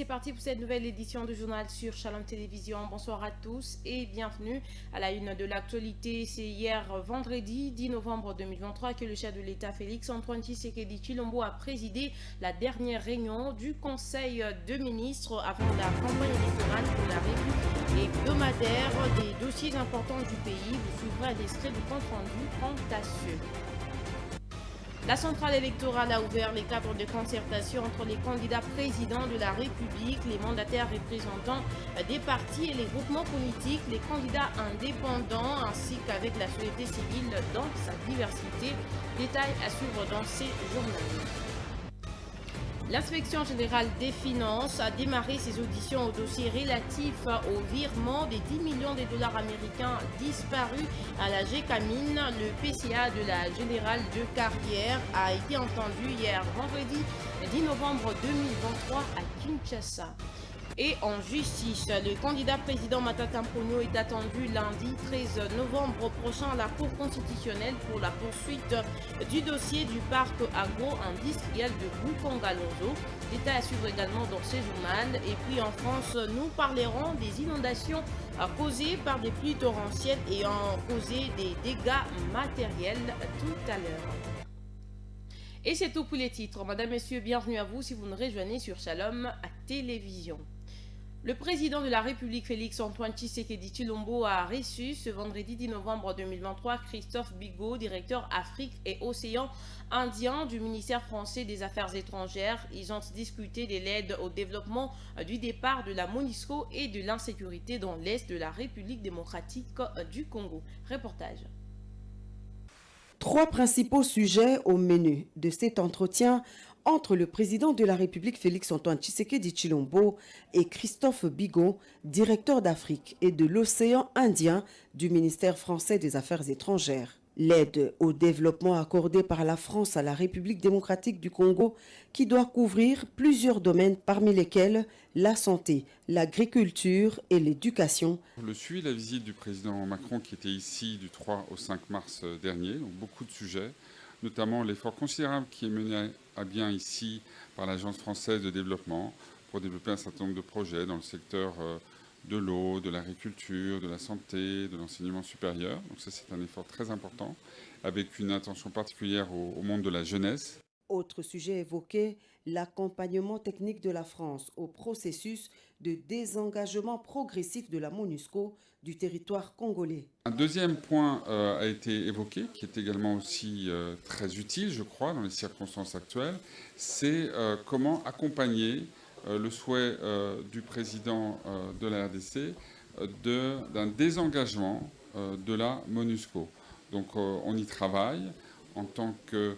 c'est parti pour cette nouvelle édition du journal sur Shalom Télévision. Bonsoir à tous et bienvenue à la une de l'actualité. C'est hier vendredi 10 novembre 2023 que le chef de l'État Félix-Antoine Tshisekedi Tshilombo a présidé la dernière réunion du Conseil de ministres avant la campagne électorale pour la revue hebdomadaire des dossiers importants du pays. Vous suivrez un extrait du compte rendu quant à ceux. La centrale électorale a ouvert les cadres de concertation entre les candidats présidents de la République, les mandataires représentants des partis et les groupements politiques, les candidats indépendants ainsi qu'avec la société civile dans sa diversité. Détails à suivre dans ces journaux. L'inspection générale des finances a démarré ses auditions au dossier relatif au virement des 10 millions de dollars américains disparus à la GECAMINE. Le PCA de la Générale de Carrière a été entendu hier vendredi 10 novembre 2023 à Kinshasa. Et en justice, le candidat président Matata Mponyo est attendu lundi 13 novembre prochain à la Cour constitutionnelle pour la poursuite du dossier du parc agro-industriel de Bukongalonzo. Détail à suivre également dans ce journal. Et puis en France, nous parlerons des inondations causées par des pluies torrentielles ayant causé des dégâts matériels tout à l'heure. Et c'est tout pour les titres. Madame, Messieurs, bienvenue à vous si vous nous rejoignez sur Shalom Télévision. Le président de la République, Félix-Antoine Tshisekedi Tshilombo, a reçu ce vendredi 10 novembre 2023 Christophe Bigot, directeur Afrique et Océan Indien du ministère français des Affaires étrangères. Ils ont discuté de l'aide au développement du départ de la MONUSCO et de l'insécurité dans l'Est de la République démocratique du Congo. Reportage. Trois principaux sujets au menu de cet entretien entre le président de la République Félix-Antoine Tshisekedi Tshilombo et Christophe Bigot, directeur d'Afrique et de l'océan Indien du ministère français des Affaires étrangères. L'aide au développement accordée par la France à la République démocratique du Congo qui doit couvrir plusieurs domaines parmi lesquels la santé, l'agriculture et l'éducation. Le suivi de la visite du président Macron qui était ici du 3 au 5 mars dernier, donc beaucoup de sujets, notamment l'effort considérable qui est mené à bien ici par l'Agence française de développement pour développer un certain nombre de projets dans le secteur de l'eau, de l'agriculture, de la santé, de l'enseignement supérieur. Donc ça, c'est un effort très important, avec une attention particulière au monde de la jeunesse. Autre sujet évoqué, l'accompagnement technique de la France au processus de désengagement progressif de la MONUSCO du territoire congolais. Un deuxième point a été évoqué, qui est également aussi très utile, je crois, dans les circonstances actuelles, c'est comment accompagner le souhait du président de la RDC d'un désengagement de la MONUSCO. Donc on y travaille en tant que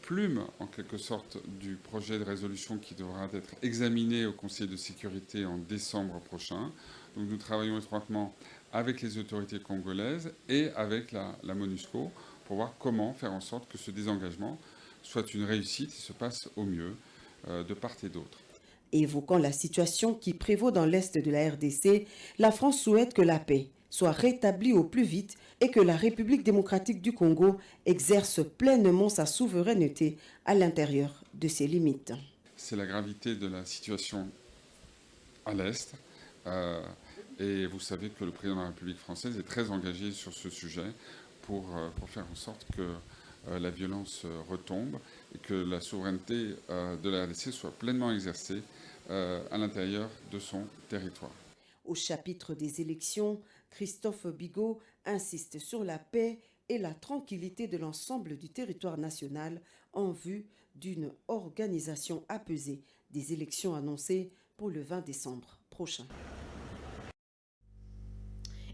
plume, en quelque sorte, du projet de résolution qui devra être examiné au Conseil de sécurité en décembre prochain. Donc nous travaillons étroitement avec les autorités congolaises et avec la MONUSCO pour voir comment faire en sorte que ce désengagement soit une réussite et se passe au mieux de part et d'autre. Évoquant la situation qui prévaut dans l'Est de la RDC, la France souhaite que la paix soit rétablie au plus vite et que la République démocratique du Congo exerce pleinement sa souveraineté à l'intérieur de ses limites. C'est la gravité de la situation à l'Est. Et vous savez que le président de la République française est très engagé sur ce sujet pour faire en sorte que la violence retombe et que la souveraineté de la RDC soit pleinement exercée à l'intérieur de son territoire. Au chapitre des élections, Christophe Bigot insiste sur la paix et la tranquillité de l'ensemble du territoire national en vue d'une organisation apaisée des élections annoncées pour le 20 décembre prochain.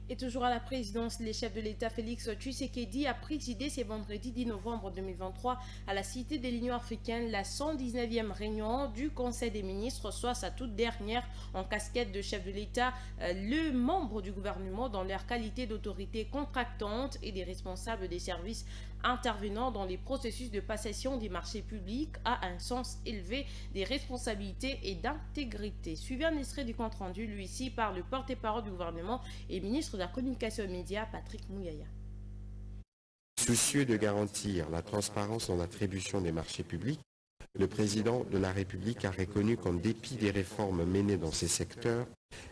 Et toujours à la présidence, le chef de l'État Félix Tshisekedi a présidé ce vendredi 10 novembre 2023 à la Cité de l'Union africaine la 119e réunion du Conseil des ministres, soit sa toute dernière en casquette de chef de l'État. Le membre du gouvernement dans leur qualité d'autorité contractante et des responsables des services intervenant dans les processus de passation des marchés publics a un sens élevé des responsabilités et d'intégrité. Suivez un extrait du compte rendu, lui ici, par le porte-parole du gouvernement et ministre de la Communication et Médias, Patrick Mouyaya. Soucieux de garantir la transparence dans l'attribution des marchés publics, Le président de la République a reconnu qu'en dépit des réformes menées dans ces secteurs,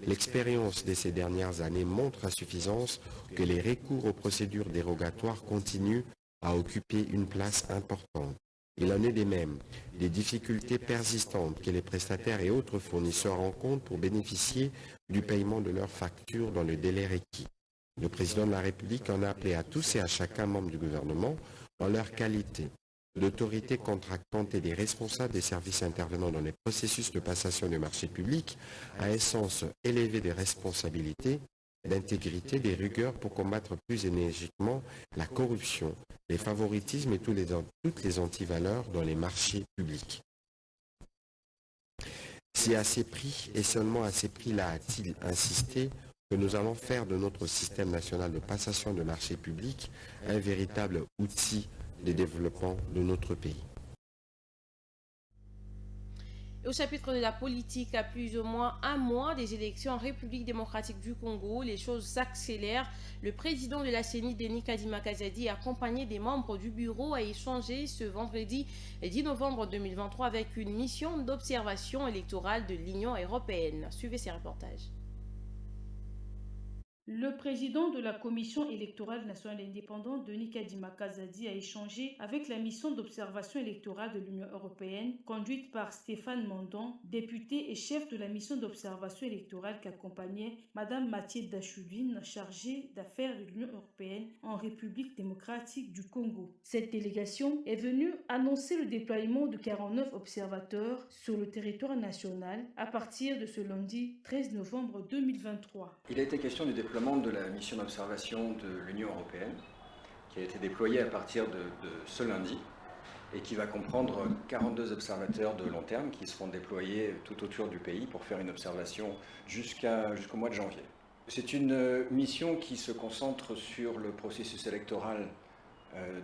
l'expérience de ces dernières années montre à suffisance que les recours aux procédures dérogatoires continuent à occuper une place importante. Il en est de même des difficultés persistantes que les prestataires et autres fournisseurs rencontrent pour bénéficier du paiement de leurs factures dans le délai requis. Le président de la République en a appelé à tous et à chacun membre du gouvernement, en leur qualité d'autorité contractante et des responsables des services intervenant dans les processus de passation de marché public, à un sens élevé de responsabilité, d'intégrité, des rigueurs pour combattre plus énergiquement la corruption, les favoritismes et toutes les antivaleurs dans les marchés publics. C'est à ces prix, et seulement à ces prix-là a-t-il insisté, que nous allons faire de notre système national de passation de marchés publics un véritable outil de développement de notre pays. Au chapitre de la politique, à plus ou moins un mois des élections en République démocratique du Congo, les choses s'accélèrent. Le président de la CENI, Denis Kadima Kazadi, accompagné des membres du bureau, a échangé ce vendredi 10 novembre 2023 avec une mission d'observation électorale de l'Union européenne. Suivez ces reportages. Le président de la Commission électorale nationale indépendante, Denis Kadima Kazadi, a échangé avec la mission d'observation électorale de l'Union européenne, conduite par Stéphane Mandon, député et chef de la mission d'observation électorale qui accompagnait Mme Mathieu Dachoudine, chargée d'affaires de l'Union européenne en République démocratique du Congo. Cette délégation est venue annoncer le déploiement de 49 observateurs sur le territoire national à partir de ce lundi 13 novembre 2023. Il a été question du déploiement de la mission d'observation de l'Union européenne qui a été déployée à partir de ce lundi et qui va comprendre 42 observateurs de long terme qui seront déployés tout autour du pays pour faire une observation jusqu'au mois de janvier. C'est une mission qui se concentre sur le processus électoral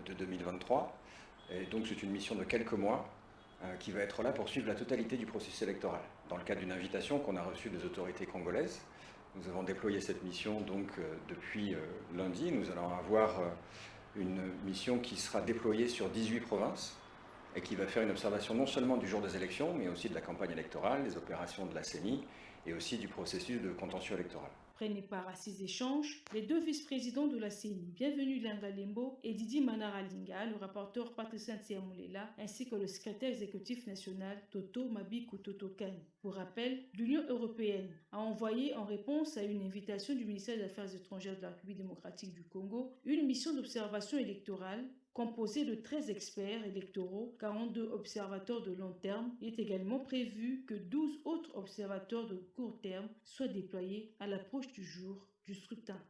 de 2023 et donc c'est une mission de quelques mois qui va être là pour suivre la totalité du processus électoral dans le cadre d'une invitation qu'on a reçue des autorités congolaises. Nous avons déployé cette mission donc depuis lundi. Nous allons avoir une mission qui sera déployée sur 18 provinces et qui va faire une observation non seulement du jour des élections, mais aussi de la campagne électorale, des opérations de la CENI et aussi du processus de contentieux électoral. Prennent part à ces échanges les deux vice-présidents de la CENI, Bienvenu Langa Lembo et Didi Manara Linga, le rapporteur Patricia Tsiamoulela, ainsi que le secrétaire exécutif national Toto Mabiku Totokan. Pour rappel, l'Union européenne a envoyé en réponse à une invitation du ministère des Affaires étrangères de la République démocratique du Congo une mission d'observation électorale composé de 13 experts électoraux, 42 observateurs de long terme. Il est également prévu que 12 autres observateurs de court terme soient déployés à l'approche du jour du scrutin.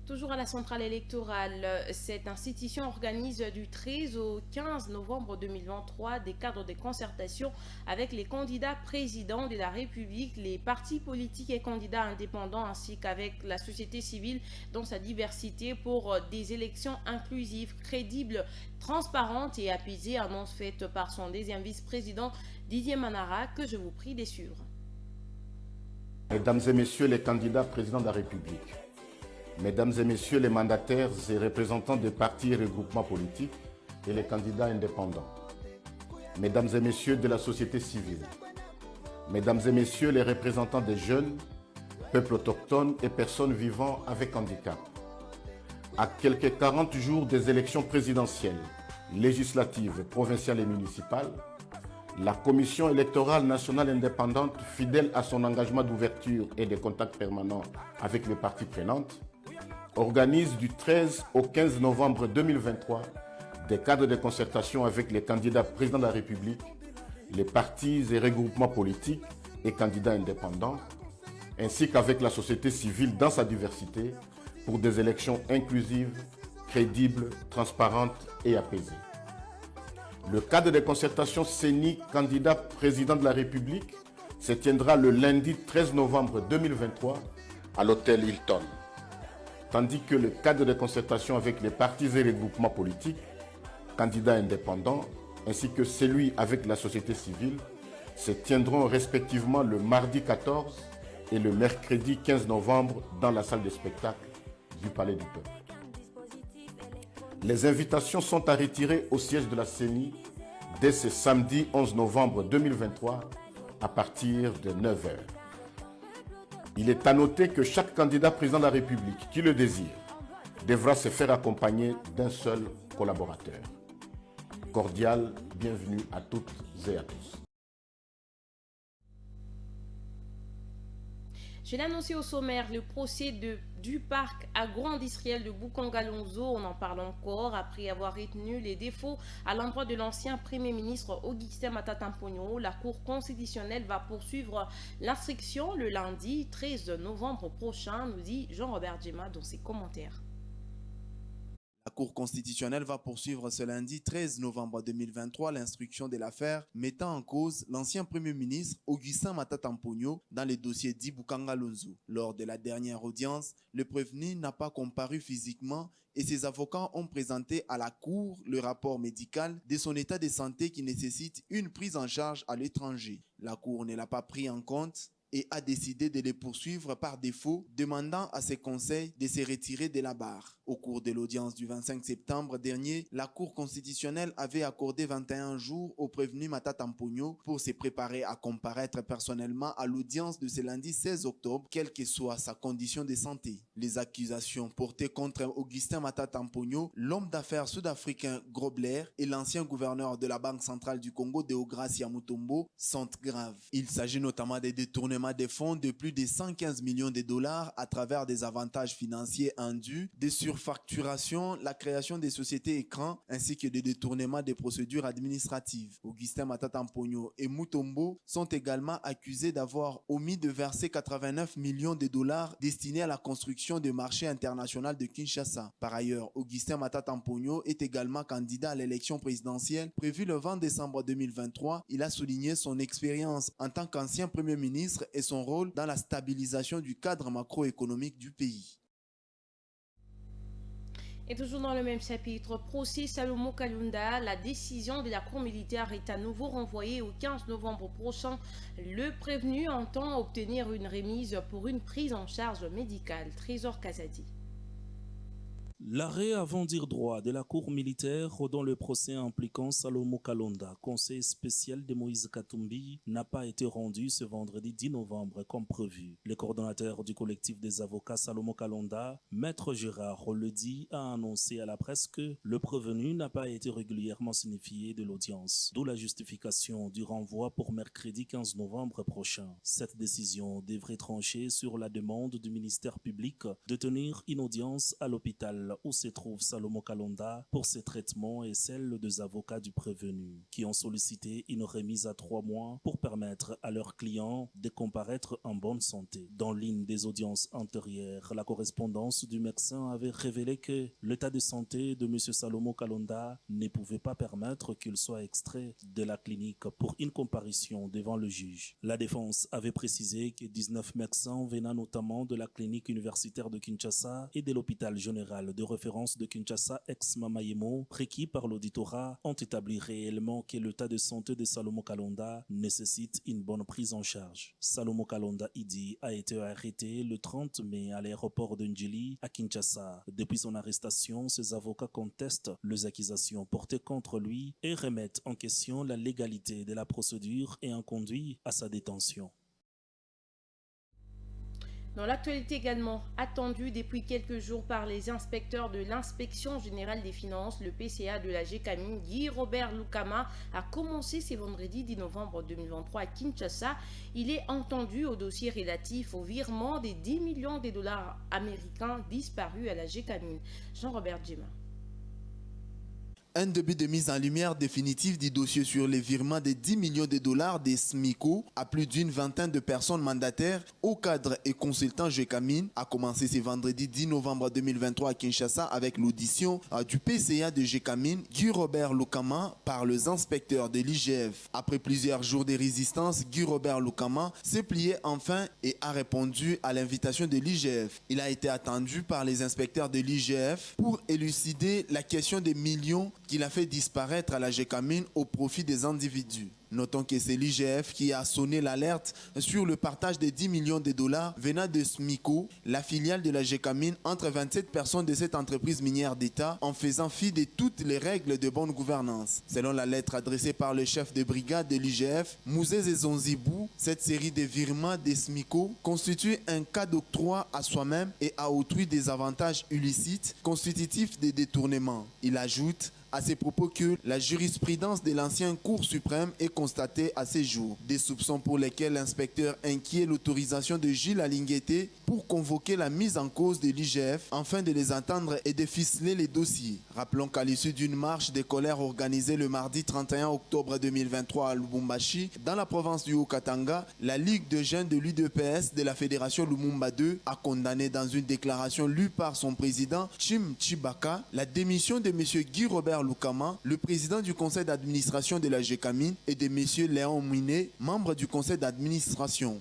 Toujours à la centrale électorale, cette institution organise du 13 au 15 novembre 2023 des cadres de concertation avec les candidats présidents de la République, les partis politiques et candidats indépendants ainsi qu'avec la société civile dans sa diversité pour des élections inclusives, crédibles, transparentes et apaisées, annonce faite par son deuxième vice-président Didier Manara que je vous prie de suivre. Mesdames et messieurs les candidats présidents de la République, Mesdames et messieurs les mandataires et représentants des partis et regroupements politiques et les candidats indépendants, Mesdames et messieurs de la société civile, Mesdames et messieurs les représentants des jeunes, peuples autochtones et personnes vivant avec handicap, à quelques 40 jours des élections présidentielles, législatives, provinciales et municipales, la Commission électorale nationale indépendante, fidèle à son engagement d'ouverture et de contact permanent avec les parties prenantes, organise du 13 au 15 novembre 2023 des cadres de concertation avec les candidats présidents de la République, les partis et regroupements politiques et candidats indépendants, ainsi qu'avec la société civile dans sa diversité pour des élections inclusives, crédibles, transparentes et apaisées. Le cadre de concertation CENI candidat président de la République se tiendra le lundi 13 novembre 2023 à l'hôtel Hilton. Tandis que le cadre de concertation avec les partis et les groupements politiques, candidats indépendants, ainsi que celui avec la société civile, se tiendront respectivement le mardi 14 et le mercredi 15 novembre dans la salle de spectacle du Palais du Peuple. Les invitations sont à retirer au siège de la CENI dès ce samedi 11 novembre 2023 à partir de 9h. Il est à noter que chaque candidat président de la République qui le désire devra se faire accompagner d'un seul collaborateur. Cordial bienvenue à toutes et à tous. Je l'ai annoncé au sommaire, le procès du parc agro-industriel de Boukangalonzo, on en parle encore, après avoir retenu les défauts à l'endroit de l'ancien Premier ministre Augustin Matata Mponyo. La Cour constitutionnelle va poursuivre l'instruction le lundi 13 novembre prochain, nous dit Jean-Robert Djema dans ses commentaires. La Cour constitutionnelle va poursuivre ce lundi 13 novembre 2023 l'instruction de l'affaire mettant en cause l'ancien Premier ministre Augustin Matata Mponyo dans le dossier dit Boukangalonzo. Lors de la dernière audience, le prévenu n'a pas comparu physiquement et ses avocats ont présenté à la Cour le rapport médical de son état de santé qui nécessite une prise en charge à l'étranger. La Cour ne l'a pas pris en compte et a décidé de les poursuivre par défaut, demandant à ses conseils de se retirer de la barre. Au cours de l'audience du 25 septembre dernier, la Cour constitutionnelle avait accordé 21 jours au prévenu Matata Mponyo pour se préparer à comparaître personnellement à l'audience de ce lundi 16 octobre, quelle que soit sa condition de santé. Les accusations portées contre Augustin Matata Mponyo, l'homme d'affaires sud-africain Grobler et l'ancien gouverneur de la Banque centrale du Congo Deogracia Mutombo sont graves. Il s'agit notamment des détournements des fonds de plus de 115 millions de dollars à travers des avantages financiers indus, des surfacturations, la création des sociétés écrans ainsi que des détournements des procédures administratives. Augustin Matata Mponyo et Mutombo sont également accusés d'avoir omis de verser 89 millions de dollars destinés à la construction du marché international de Kinshasa. Par ailleurs, Augustin Matata Mponyo est également candidat à l'élection présidentielle prévue le 20 décembre 2023. Il a souligné son expérience en tant qu'ancien Premier ministre et son rôle dans la stabilisation du cadre macroéconomique du pays. Et toujours dans le même chapitre, procès Salomo Kalunda, la décision de la Cour militaire est à nouveau renvoyée au 15 novembre prochain. Le prévenu entend obtenir une remise pour une prise en charge médicale. Trésor Kazadi. L'arrêt avant dire droit de la Cour militaire dans le procès impliquant Salomo Kalonda, conseil spécial de Moïse Katumbi, n'a pas été rendu ce vendredi 10 novembre comme prévu. Le coordonnateur du collectif des avocats Salomo Kalonda, Maître Gérard Ledi, a annoncé à la presse que le prévenu n'a pas été régulièrement signifié de l'audience, d'où la justification du renvoi pour mercredi 15 novembre prochain. Cette décision devrait trancher sur la demande du ministère public de tenir une audience à l'hôpital où se trouve Salomo Kalonda pour ses traitements et celle des avocats du prévenu, qui ont sollicité une remise à 3 mois pour permettre à leurs clients de comparaître en bonne santé. Dans l'une des audiences antérieures, la correspondance du médecin avait révélé que l'état de santé de M. Salomo Kalonda ne pouvait pas permettre qu'il soit extrait de la clinique pour une comparution devant le juge. La défense avait précisé que 19 médecins venant notamment de la clinique universitaire de Kinshasa et de l'hôpital général de référence de Kinshasa ex-Mamayemo, requis par l'auditorat, ont établi réellement que l'état de santé de Salomo Kalonda nécessite une bonne prise en charge. Salomo Kalonda Idi a été arrêté le 30 mai à l'aéroport de Njili à Kinshasa. Depuis son arrestation, ses avocats contestent les accusations portées contre lui et remettent en question la légalité de la procédure ayant conduit à sa détention. Dans l'actualité également, attendue depuis quelques jours par les inspecteurs de l'Inspection générale des finances, le PCA de la GECAMIN, Guy Robert Lukama, a commencé ce vendredi 10 novembre 2023 à Kinshasa. Il est entendu au dossier relatif au virement des 10 millions de dollars américains disparus à la GECAMIN. Jean-Robert Djema. Un début de mise en lumière définitive du dossier sur les virements de 10 millions de dollars des SMICO à plus d'une vingtaine de personnes mandataires au cadre et consultant GECAMIN a commencé ce vendredi 10 novembre 2023 à Kinshasa avec l'audition du PCA de GECAMIN, Guy Robert Lukama, par les inspecteurs de l'IGF. Après plusieurs jours de résistance, Guy Robert Lukama s'est plié enfin et a répondu à l'invitation de l'IGF. Il a été attendu par les inspecteurs de l'IGF pour élucider la question des millions qu'il a fait disparaître à la GECAMIN au profit des individus. Notons que c'est l'IGF qui a sonné l'alerte sur le partage des 10 millions de dollars venant de SMICO, la filiale de la GECAMIN, entre 27 personnes de cette entreprise minière d'État en faisant fi de toutes les règles de bonne gouvernance. Selon la lettre adressée par le chef de brigade de l'IGF, Mouzé Zonzibou, cette série de virements des SMICO constitue un cas d'octroi à soi-même et à autrui des avantages illicites constitutifs des détournements. Il ajoute à ces propos que la jurisprudence de l'ancienne Cour suprême est constatée à ces jours. Des soupçons pour lesquels l'inspecteur inquiète l'autorisation de Gilles Alingueté pour convoquer la mise en cause de l'IGF afin de les entendre et de ficeler les dossiers. Rappelons qu'à l'issue d'une marche de colère organisée le mardi 31 octobre 2023 à Lubumbashi, dans la province du Haut-Katanga, la Ligue de jeunes de l'UDPS de la Fédération Lumumba 2 a condamné dans une déclaration lue par son président Chim Chibaka la démission de M. Guy Robert Lukama, le président du conseil d'administration de la GECAMIN, et de M. Léon Mouiné, membre du conseil d'administration.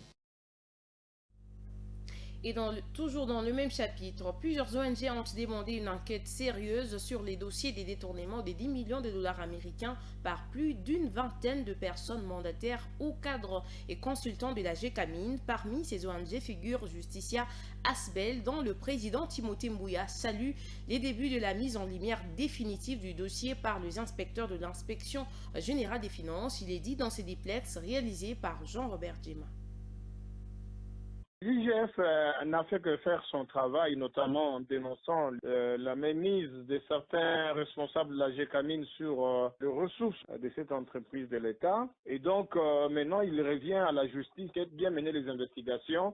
Et toujours dans le même chapitre, plusieurs ONG ont demandé une enquête sérieuse sur les dossiers des détournements des 10 millions de dollars américains par plus d'une vingtaine de personnes mandataires ou cadres et consultants de la GECAMIN. Parmi ces ONG figure Justicia Asbel, dont le président Timothée Mbouya salue les débuts de la mise en lumière définitive du dossier par les inspecteurs de l'inspection générale des finances. Il est dit dans ces diplex réalisés par Jean-Robert Djema. L'IGF n'a fait que faire son travail, notamment en dénonçant la mainmise de certains responsables de la GECAMIN sur les ressources de cette entreprise de l'État. Et donc, maintenant, il revient à la justice de bien mener les investigations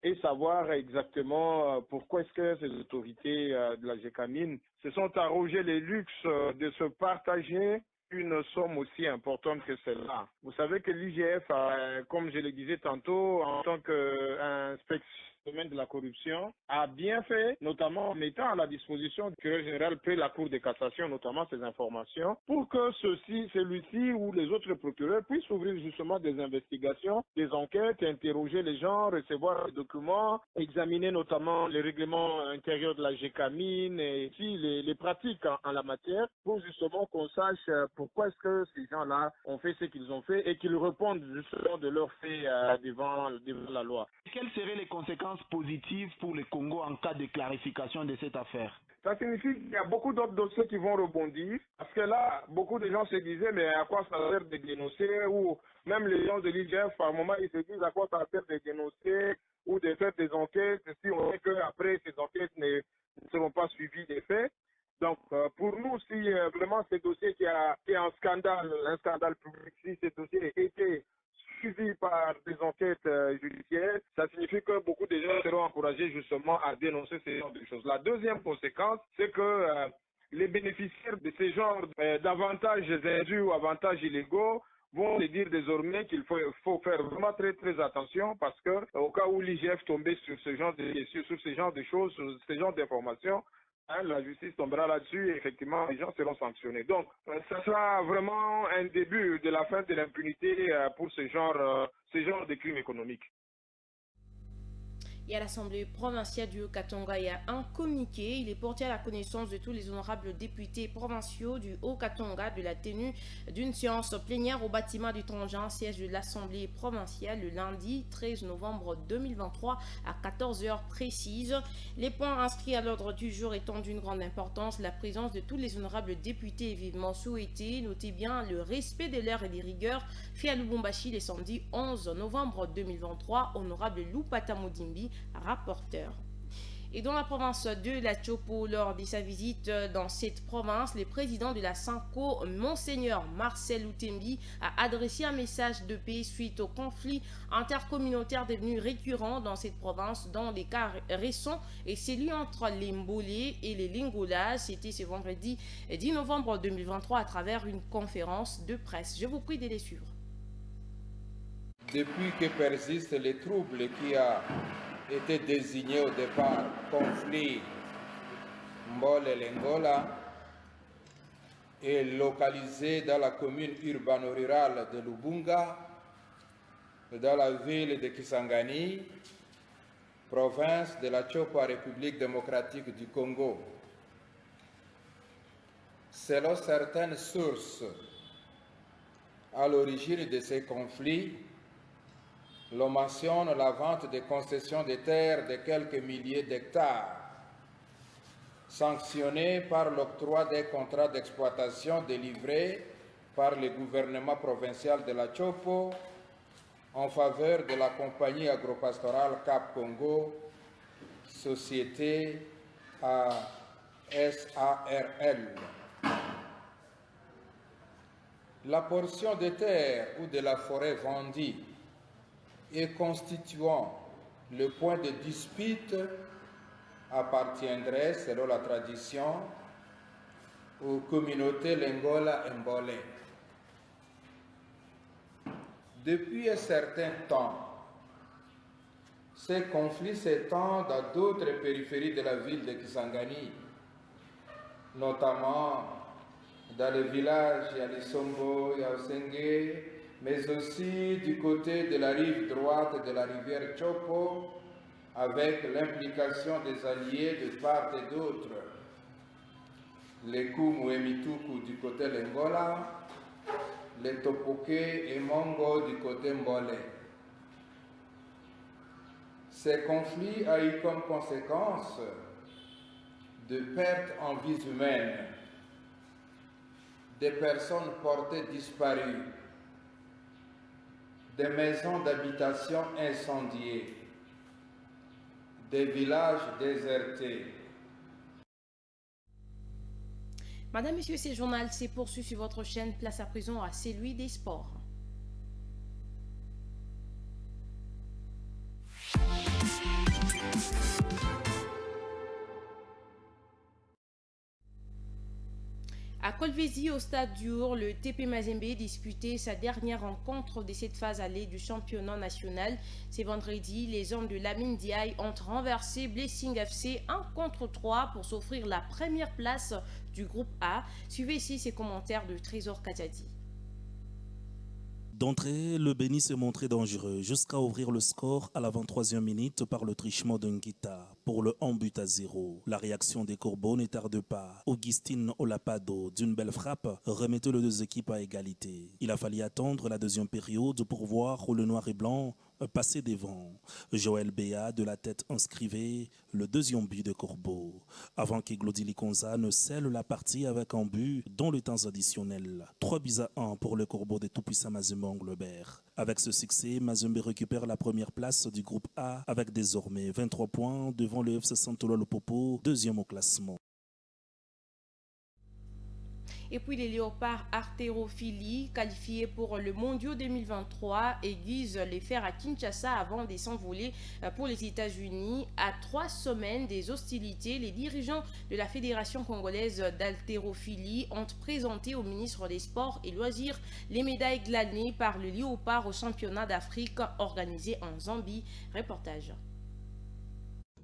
et savoir exactement pourquoi est-ce que ces autorités de la GECAMIN se sont arrogées les luxes de se partager une somme aussi importante que celle-là. Vous savez que l'IGF, comme je le disais tantôt, en tant qu'inspecteur domaine de la corruption, a bien fait, notamment en mettant à la disposition du procureur général près la Cour de cassation, notamment ces informations, pour que celui-ci ou les autres procureurs puissent ouvrir justement des investigations, des enquêtes, interroger les gens, recevoir les documents, examiner notamment les règlements intérieurs de la GECAMIN et aussi les pratiques en la matière, pour justement qu'on sache pourquoi est-ce que ces gens-là ont fait ce qu'ils ont fait et qu'ils répondent justement de leurs faits devant la loi. Quelles seraient les conséquences positives pour le Congo en cas de clarification de cette affaire? Ça signifie qu'il y a beaucoup d'autres dossiers qui vont rebondir, parce que là, beaucoup de gens se disaient, mais à quoi ça sert de dénoncer, ou même les gens de l'IGF, par moment, ils se disent à quoi ça sert de dénoncer, ou de faire des enquêtes, si on sait qu'après, ces enquêtes ne seront pas suivies des faits. Donc, pour nous, si vraiment ce dossier qui est un scandale public, si ce dossier était suivi par des enquêtes judiciaires, ça signifie que beaucoup de gens seront encouragés justement à dénoncer ce genre de choses. La deuxième conséquence, c'est que les bénéficiaires de ce genre d'avantages indus ou avantages illégaux vont se dire désormais qu'il faut faire vraiment très très attention, parce que au cas où l'IGF tombait sur ce genre de choses, sur ce genre d'informations, la justice tombera là-dessus et effectivement les gens seront sanctionnés. Donc, ça sera vraiment un début de la fin de l'impunité pour ce genre de crimes économiques. Et à l'Assemblée provinciale du Haut-Katanga, il y a un communiqué. Il est porté à la connaissance de tous les honorables députés provinciaux du Haut-Katanga de la tenue d'une séance plénière au bâtiment du Tangent, siège de l'Assemblée provinciale, le lundi 13 novembre 2023 à 14h précises. Les points inscrits à l'ordre du jour étant d'une grande importance, la présence de tous les honorables députés est vivement souhaitée. Notez bien le respect de l'heure et des rigueurs fait à Lubumbashi le samedi 11 novembre 2023. Honorable Lupata Modimbi, rapporteur. Et dans la province de la Chopo, lors de sa visite dans cette province, le président de la Sanko, Monseigneur Marcel Outembi, a adressé un message de paix suite au conflit intercommunautaire devenu récurrent dans cette province dans les cas récents, et celui entre les Mbolé et les Lingolas. C'était ce vendredi 10 novembre 2023 à travers une conférence de presse. Je vous prie de les suivre. Depuis que persistent les troubles qui a été désigné au départ conflit Mbole-Lengola est localisé dans la commune urbano-rurale de Lubunga, dans la ville de Kisangani, province de la Chopo, République démocratique du Congo. Selon certaines sources, à l'origine de ces conflits, l'on mentionne la vente des concessions de terres de quelques milliers d'hectares, sanctionnée par l'octroi des contrats d'exploitation délivrés par le gouvernement provincial de la Chopo en faveur de la compagnie agropastorale Cap Congo, société à SARL. La portion de terre ou de la forêt vendue et constituant le point de dispute appartiendrait, selon la tradition, aux communautés Lengola et Mbole. Depuis un certain temps, ces conflits s'étendent à d'autres périphéries de la ville de Kisangani, notamment dans les villages Yalisombo, Yaosenge, mais aussi du côté de la rive droite de la rivière Chopo, avec l'implication des alliés de part et d'autre, les Kumu et Mituku du côté Lengola, les Topoke et Mongo du côté Mbole. Ces conflits ont eu comme conséquence de pertes en vies humaines, des personnes portées disparues, des maisons d'habitation incendiées, des villages désertés. Madame, Monsieur, ce journal s'est poursuivi sur votre chaîne. Place à présent à celui des sports. À Kolwezi, au stade d'Ur, le TP Mazembe disputait sa dernière rencontre de cette phase allée du championnat national. C'est vendredi, les hommes de Lamine Diaye ont renversé Blessing FC 1-3 pour s'offrir la première place du groupe A. Suivez ici ces commentaires de Trésor Kadiadi. D'entrée, le Béni s'est montré dangereux jusqu'à ouvrir le score à la 23e minute par le trichement d'Ungita pour le 1-0. La réaction des Corbeaux ne tarde pas. Augustine Olapado, d'une belle frappe, remettait les deux équipes à égalité. Il a fallu attendre la deuxième période pour voir le noir et blanc passer devant. Joël Béa de la tête inscrivait le deuxième but de Corbeau, avant qu'Eglodi Likonza ne scelle la partie avec un but dans le temps additionnel. 3-1 pour le Corbeau de tout-puissant Mazembe Anglebert. Avec ce succès, Mazembe récupère la première place du groupe A avec désormais 23 points devant le FC Santolo Lopopo, deuxième au classement. Et puis les léopards haltérophilie qualifiés pour le Mondial 2023 aiguisent les fers à Kinshasa avant de s'envoler pour les États-Unis. À 3 semaines des hostilités, les dirigeants de la Fédération congolaise d'haltérophilie ont présenté au ministre des Sports et Loisirs les médailles glanées par le léopard au championnat d'Afrique organisé en Zambie. Reportage.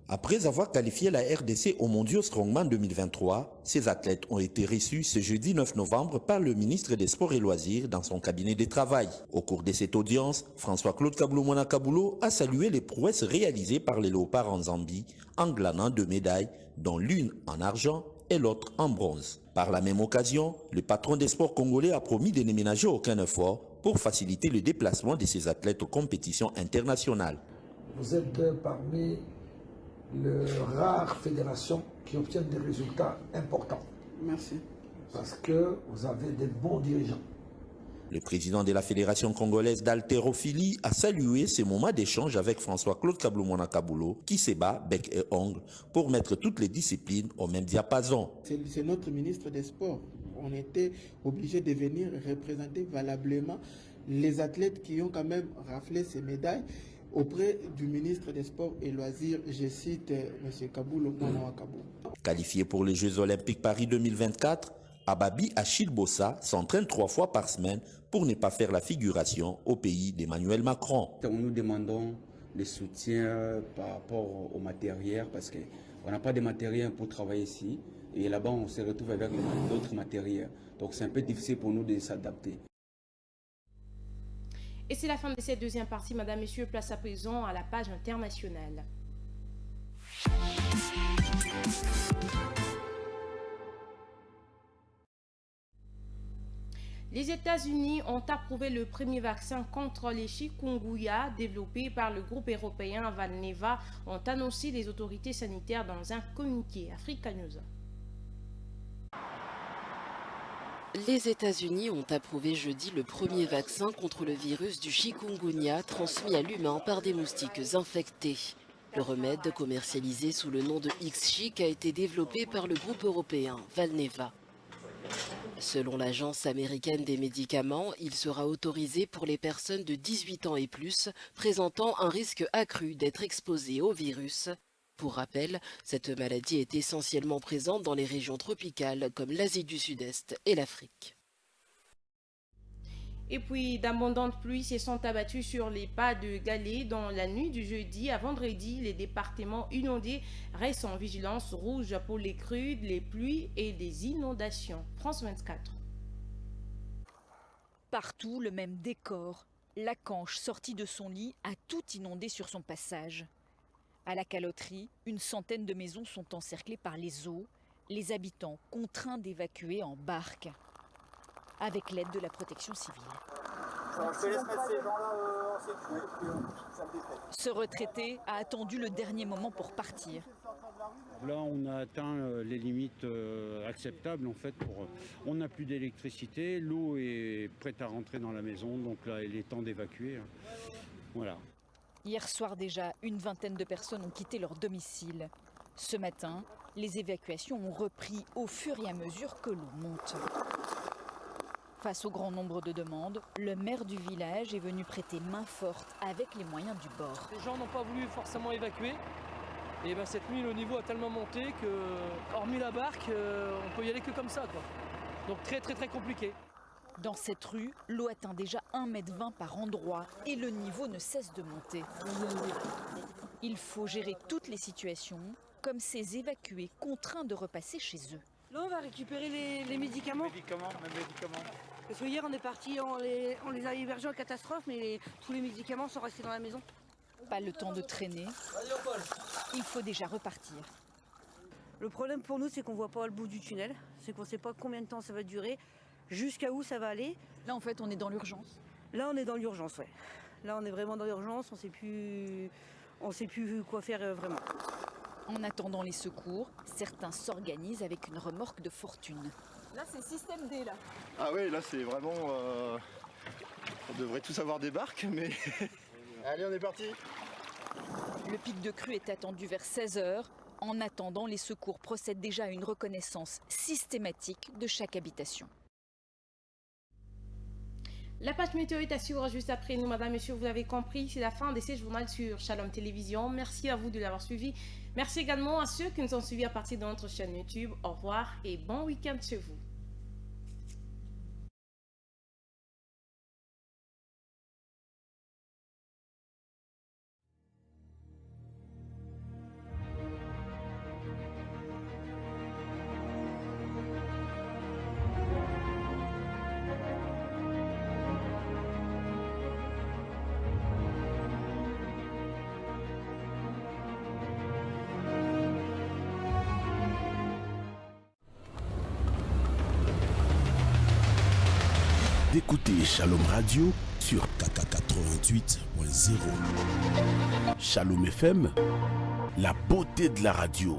Après avoir qualifié la RDC au Mondial Strongman 2023, ces athlètes ont été reçus ce jeudi 9 novembre par le ministre des Sports et Loisirs dans son cabinet de travail. Au cours de cette audience, François-Claude Kaboulou-Mwana Kaboulou a salué les prouesses réalisées par les léopards en Zambie en glanant 2 médailles, dont l'une en argent et l'autre en bronze. Par la même occasion, le patron des sports congolais a promis de ne ménager aucun effort pour faciliter le déplacement de ces athlètes aux compétitions internationales. Vous êtes parmi les rares fédérations qui obtiennent des résultats importants. Merci. Parce que vous avez des bons dirigeants. Le président de la Fédération congolaise d'haltérophilie a salué ces moments d'échange avec François-Claude Kaboulou-Mwana Kaboulou qui se bat bec et ongle pour mettre toutes les disciplines au même diapason. C'est notre ministre des Sports. On était obligé de venir représenter valablement les athlètes qui ont quand même raflé ces médailles auprès du ministre des Sports et Loisirs, je cite M. Kaboulou-Mwana Kaboulou. Qualifié pour les Jeux Olympiques Paris 2024, Ababi Achille Bossa s'entraîne 3 fois par semaine pour ne pas faire la figuration au pays d'Emmanuel Macron. Nous demandons le soutien par rapport au matériel parce qu'on n'a pas de matériel pour travailler ici et là-bas on se retrouve avec d'autres matériels. Donc c'est un peu difficile pour nous de s'adapter. Et c'est la fin de cette deuxième partie, Madame, Messieurs, place à présent à la page internationale. Les États-Unis ont approuvé le premier vaccin contre les chikungunya développé par le groupe européen Valneva, ont annoncé les autorités sanitaires dans un communiqué. Africa News. Les États-Unis ont approuvé jeudi le premier vaccin contre le virus du chikungunya transmis à l'humain par des moustiques infectés. Le remède, commercialisé sous le nom de Ixchiq, a été développé par le groupe européen Valneva. Selon l'Agence américaine des médicaments, il sera autorisé pour les personnes de 18 ans et plus présentant un risque accru d'être exposées au virus. Pour rappel, cette maladie est essentiellement présente dans les régions tropicales comme l'Asie du Sud-Est et l'Afrique. Et puis, d'abondantes pluies se sont abattues sur les pas de Galets dans la nuit du jeudi à vendredi. Les départements inondés restent en vigilance rouge pour les crues, les pluies et des inondations. France 24. Partout, le même décor. La Canche, sortie de son lit, a tout inondé sur son passage. À la caloterie, une centaine de maisons sont encerclées par les eaux. Les habitants contraints d'évacuer en barque, avec l'aide de la protection civile. Ce retraité a attendu le dernier moment pour partir. Là, on a atteint les limites acceptables en fait. On n'a plus d'électricité, l'eau est prête à rentrer dans la maison, donc là, il est temps d'évacuer. Voilà. Hier soir déjà, une vingtaine de personnes ont quitté leur domicile. Ce matin, les évacuations ont repris au fur et à mesure que l'eau monte. Face au grand nombre de demandes, le maire du village est venu prêter main forte avec les moyens du bord. Les gens n'ont pas voulu forcément évacuer. Et cette nuit, le niveau a tellement monté que, hormis la barque, on peut y aller que comme ça, quoi. Donc très compliqué. Dans cette rue, l'eau atteint déjà 1,20 m par endroit et le niveau ne cesse de monter. Il faut gérer toutes les situations, comme ces évacués contraints de repasser chez eux. Là, on va récupérer les médicaments. Médicaments. Parce que hier, on est parti, on les a hébergés en catastrophe, mais tous les médicaments sont restés dans la maison. Pas le temps de traîner. Il faut déjà repartir. Le problème pour nous, c'est qu'on ne voit pas le bout du tunnel. C'est qu'on ne sait pas combien de temps ça va durer, jusqu'à où ça va aller. Là, en fait, on est dans l'urgence. Là, on est dans l'urgence, ouais. Là, on est vraiment dans l'urgence. On ne sait plus quoi faire vraiment. En attendant les secours, certains s'organisent avec une remorque de fortune. Là, c'est système D, là. Ah oui, là, c'est vraiment... On devrait tous avoir des barques, mais... Allez, on est parti. Le pic de crue est attendu vers 16 h. En attendant, les secours procèdent déjà à une reconnaissance systématique de chaque habitation. La page météo est à suivre juste après nous, madame, messieurs, vous avez compris, c'est la fin de ce journal sur Shalom Télévision. Merci à vous de l'avoir suivi. Merci également à ceux qui nous ont suivis à partir de notre chaîne YouTube. Au revoir et bon week-end chez vous. Écoutez Shalom Radio sur 88.0. Shalom FM, la beauté de la radio.